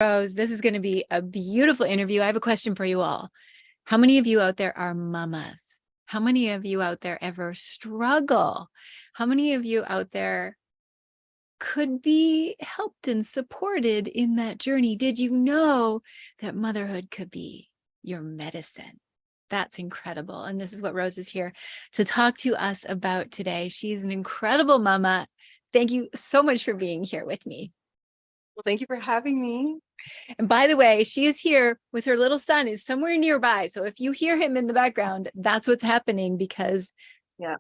Rose, this is going to be a beautiful interview. I have a question for you all. How many of you out there are mamas? How many of you out there ever struggle? How many of you out there could be helped and supported in that journey? Did you know that motherhood could be your medicine? That's incredible. And this is what Rose is here to talk to us about today. She's an incredible mama. Thank you so much for being here with me. Well, thank you for having me. And by the way, she is here with her little son, is somewhere nearby. So if you hear him in the background, that's what's happening, because Yeah.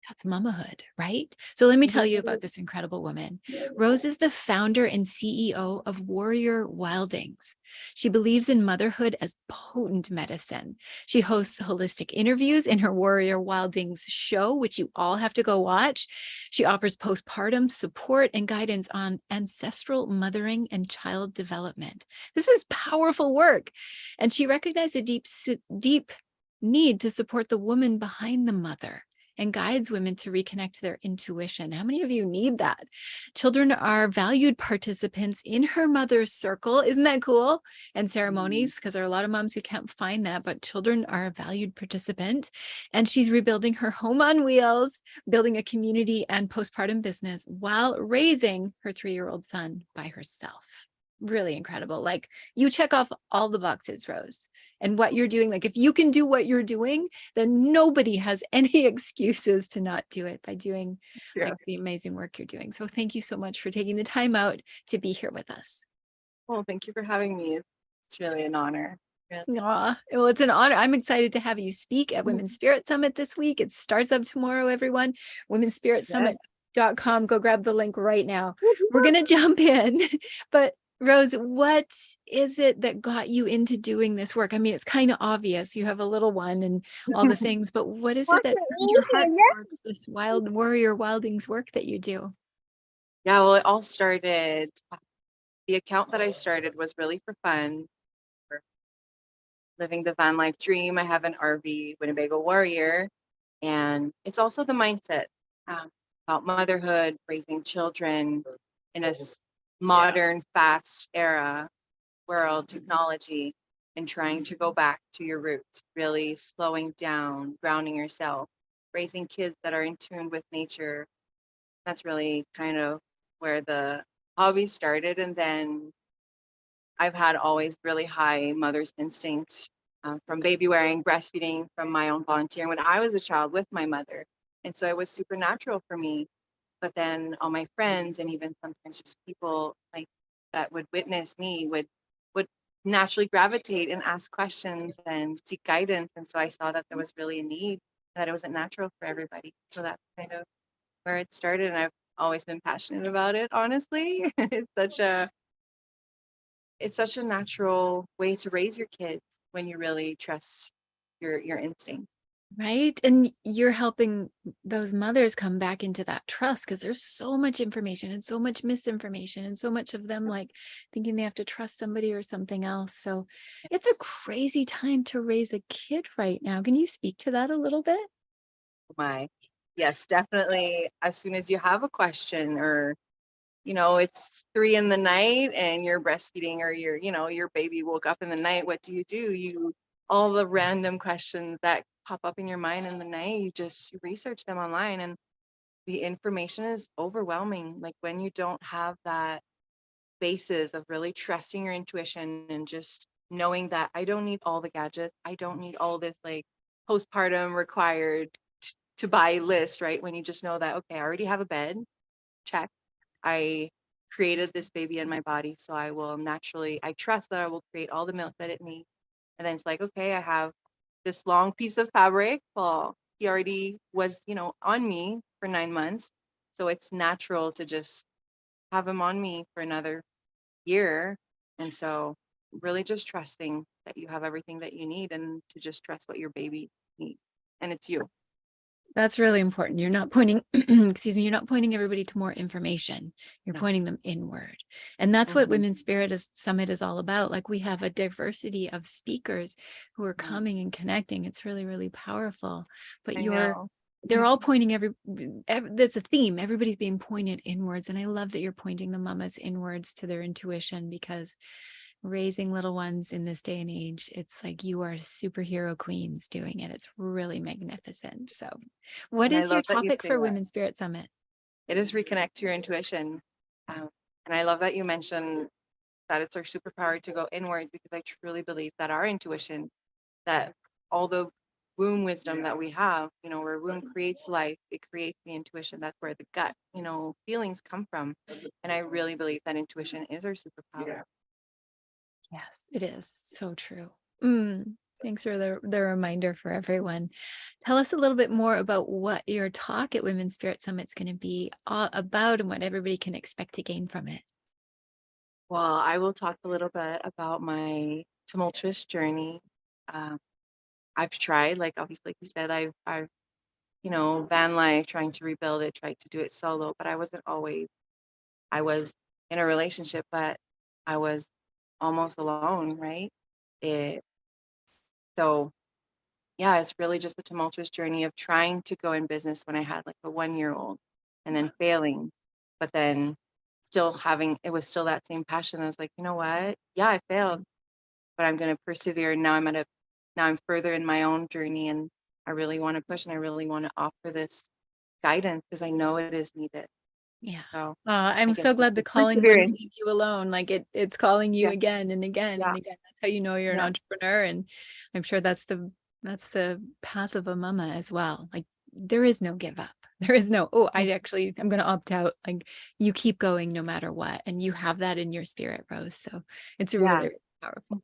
that's mamahood, right? So let me tell you about this incredible woman. Rose is the founder and CEO of Warrior Wildlings. She believes in motherhood as potent medicine. She hosts holistic interviews in her Warrior Wildlings show, which you all have to go watch. She offers postpartum support and guidance on ancestral mothering and child development. This is powerful work. And she recognized a deep need to support the woman behind the mother and guides women to reconnect to their intuition. How many of you need that? Children are valued participants in her mother's circle. Isn't that cool? And ceremonies, because there are a lot of moms who can't find that, but children are a valued participant. And she's rebuilding her home on wheels, building a community and postpartum business while raising her 3-year-old son by herself. Really incredible. Like, you check off all the boxes, Rose, and what you're doing. Like, if you can do what you're doing, then nobody has any excuses to not do it by doing like the amazing work you're doing. So thank you so much for taking the time out to be here with us. Well, thank you for having me. It's really an honor. Aw, well, it's an honor. I'm excited to have you speak at Women's Spirit Summit this week. It starts up tomorrow, everyone. womenspiritsummit.com. Go grab the link right now. We're going to jump in, but Rose, what is it that got you into doing this work? I mean, it's kind of obvious. You have a little one and all the things, but what is it that turned your heart towards this wild warrior wildlings work that you do? Yeah, well, it all started, the account that I started was really for fun, for living the van life dream. I have an RV, Winnebago Warrior, and it's also the mindset about motherhood, raising children in a modern, fast era world, technology, and trying to go back to your roots, really slowing down, grounding yourself, raising kids that are in tune with nature. That's really kind of where the hobby started. And then I've had always really high mother's instinct, from baby wearing, breastfeeding, from my own volunteering when I was a child with my mother. And so it was supernatural for me. But then all my friends and even sometimes just people like that would witness me would naturally gravitate and ask questions and seek guidance. And so I saw that there was really a need, that it wasn't natural for everybody. So that's kind of where it started. And I've always been passionate about it, honestly. It's such a natural way to raise your kids when you really trust your instinct. Right. And you're helping those mothers come back into that trust, because there's so much information and so much misinformation and so much of them like thinking they have to trust somebody or something else. So it's a crazy time to raise a kid right now. Can you speak to that a little bit? Yes, definitely. As soon as you have a question, or it's 3 in the night and you're breastfeeding, or your baby woke up in the night, what do? All the random questions that pop up in your mind in the night, you research them online, and the information is overwhelming. Like, when you don't have that basis of really trusting your intuition and just knowing that I don't need all the gadgets, I don't need all this like postpartum required to buy list, right? When you just know that, okay, I already have a bed, check. I created this baby in my body, so I trust that I will create all the milk that it needs. And then it's like, okay, I have this long piece of fabric. Well, he already was, on me for 9 months. So it's natural to just have him on me for another year. And so really just trusting that you have everything that you need, and to just trust what your baby needs. And it's you. That's really important. You're not pointing, excuse me, you're not pointing everybody to more information. You're No. pointing them inward. And that's what Women's Summit is all about. Like, we have a diversity of speakers who are coming and connecting. It's really, really powerful. But they're all pointing that's a theme. Everybody's being pointed inwards. And I love that you're pointing the mamas inwards to their intuition, because raising little ones in this day and age, it's like you are superhero queens doing it. It's really magnificent. So, what And I is your love that you topic say for that. Women's Spirit Summit? It is reconnect to your intuition. Um, and I love that you mentioned that it's our superpower to go inwards, because I truly believe that our intuition, that all the womb wisdom that we have, where womb creates life, it creates the intuition. That's where the gut, feelings come from. And I really believe that intuition is our superpower. Yes, it is so true. Thanks for the reminder for everyone. Tell us a little bit more about what your talk at Women's Spirit Summit is going to be all about and what everybody can expect to gain from it. Well, I will talk a little bit about my tumultuous journey. Um, I've tried, like obviously, like you said, I've van life, trying to rebuild it, tried to do it solo, but I wasn't always. I was in a relationship, but I was almost alone, right? It, so yeah, it's really just a tumultuous journey of trying to go in business when I had like a 1 year old, and then failing, but then still having, it was still that same passion. I was like, you know what? Yeah, I failed, but I'm going to persevere. Now I'm further in my own journey, and I really want to push, and I really want to offer this guidance because I know it is needed. Yeah. So I I'm guess so it's glad the the calling wouldn't perseverance. leave you alone. Like it's calling you Yeah, again and again yeah, and again. That's how you know you're an yeah, entrepreneur. And I'm sure that's the path of a mama as well. Like there is no give up. There is no, oh, mm, I'm gonna opt out. Like you keep going no matter what. And you have that in your spirit, Rose. So it's yeah. really powerful.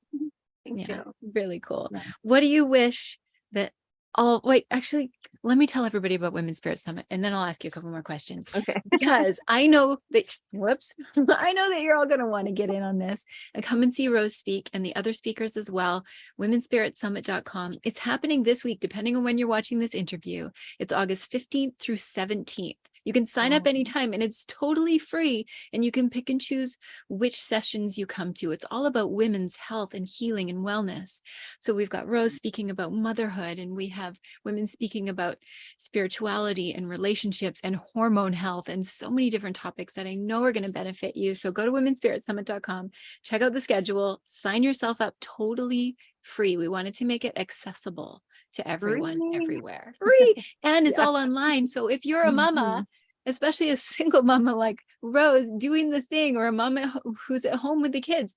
Thank Yeah, you. really cool. Yeah. What do you wish that all wait, actually, let me tell everybody about Women's Spirit Summit and then I'll ask you a couple more questions Okay. because I know that whoops, I know that you're all going to want to get in on this and come and see Rose speak and the other speakers as well. Womenspiritsummit.com. It's happening this week, depending on when you're watching this interview. It's August 15th through 17th. You can sign up Um, anytime and it's totally free and you can pick and choose which sessions you come to. It's all about women's health and healing and wellness. So we've got Rose speaking about motherhood and we have women speaking about spirituality and relationships and hormone health and so many different topics that I know are going to benefit you. So go to womenspiritsummit.com, check out the schedule, sign yourself up totally free. We wanted to make it accessible to everyone, Free. everywhere. Free. And it's Yeah. all online. So if you're a mama, Mhm. especially a single mama like Rose doing the thing, or a mama who's at home with the kids,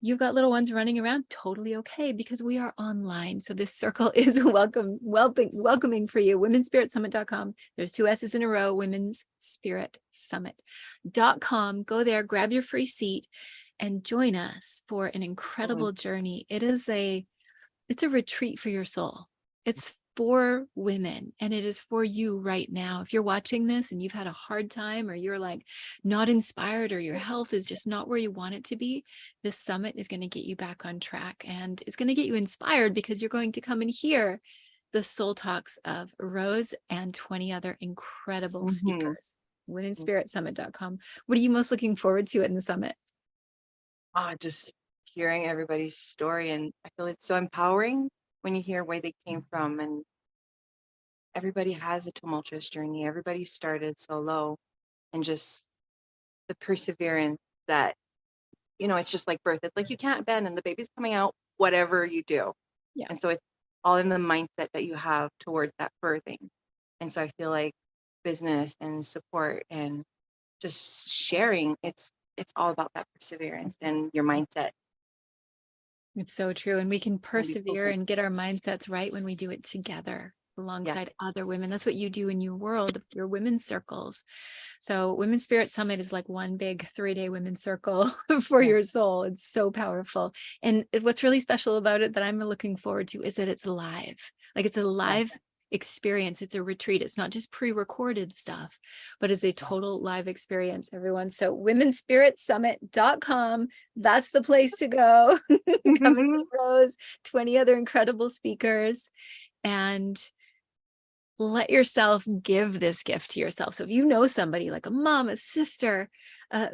you've got little ones running around, totally okay, because we are online. So this circle is welcoming for you. Womenspiritsummit.com. There's two S's in a row, womenspiritsummit.com. Go there, grab your free seat and join us for an Mm, incredible journey. It's a retreat for your soul. It's for women and it is for you right now. If you're watching this and you've had a hard time or you're like not inspired or your health is just not where you want it to be, this summit is going to get you back on track and it's going to get you inspired because you're going to come and hear the soul talks of Rose and 20 other incredible mhm. speakers. Womenspiritsummit.com. What are you most looking forward to in the summit? Just hearing everybody's story, and I feel it's so empowering when you hear where they came from, and everybody has a tumultuous journey. Everybody started so low, and just the perseverance that, it's just like birth. It's like you can't bend, and the baby's coming out, whatever you do. Yeah. And so it's all in the mindset that you have towards that birthing. And so I feel like business and support and just sharing, it's all about that perseverance and your mindset. It's so true. And we can Gonna be persevere focused. and get our mindsets right when we do it together Yeah. alongside other women. That's what you do in your world, your women's circles. So Women's Spirit Summit is like one big 3-day women's circle for Yeah. your soul. It's so powerful. And what's really special about it that I'm looking forward to is that it's live. Like it's a Yeah. live experience. It's a retreat. It's not just pre-recorded stuff, but it's a total live experience, everyone. So womenspiritsummit.com. That's the place to go. Come and see Rose, 20 other incredible speakers, and let yourself give this gift to yourself. So if you know somebody like a mom, a sister,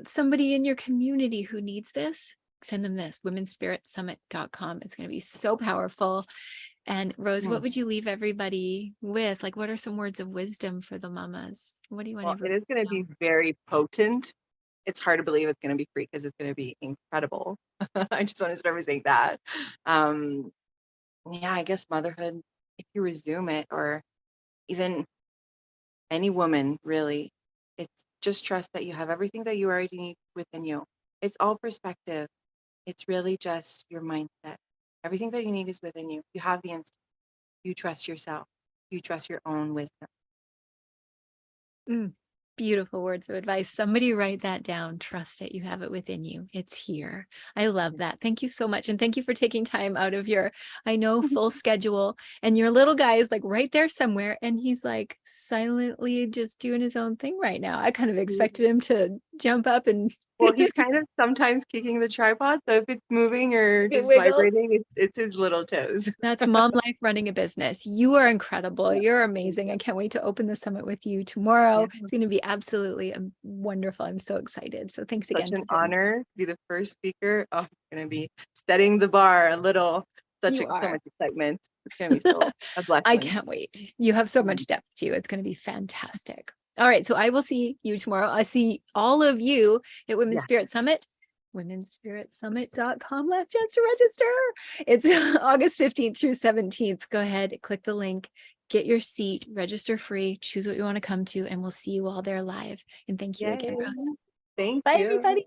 somebody in your community who needs this, send them this, womenspiritsummit.com. It's going to be so powerful. And Rose, what Mhm. would you leave everybody with? Like, what are some words of wisdom for the mamas? What do you want Well, it everyone is going to to be know? very potent. it's hard to believe it's going to be free because it's going to be incredible. I just want to start by saying that. Um, yeah, I guess motherhood, if you resume it, or even any woman really, it's just trust that you have everything that you already need within you. It's all perspective. It's really just your mindset. Everything that you need is within you. You have the instinct. You trust yourself. You trust your own wisdom. Mm, beautiful words of advice. Somebody write that down. Trust it. You have it within you. It's here. I love that. Thank you so much. And thank you for taking time out of your, I know, full schedule. And your little guy is like right there somewhere. And he's like silently just doing his own thing right now. I kind of expected him to jump up and Well, he's kind of sometimes kicking the tripod. So if it's moving or it just wiggles. vibrating, it's his little toes. That's mom life running a business. You are incredible. You're amazing. I can't wait to open the summit with you tomorrow. Yeah, It's going to be absolutely wonderful. I'm so excited. So thanks such again an for taking. honor to be the first speaker. Oh, it's going to be setting the bar a little. You So are. much excitement. It's going to be so a I blessing. can't wait. You have so much depth to you. It's going to be fantastic. All right. So I will see you tomorrow. I see all of you at Women's Yeah. Spirit Summit. womenspiritsummit.com. Last chance to register. It's August 15th through 17th. Go ahead, click the link, get your seat, register free, choose what you want to come to, and we'll see you all there live. And thank you Yay. again, Rose. Thank Bye, you. everybody.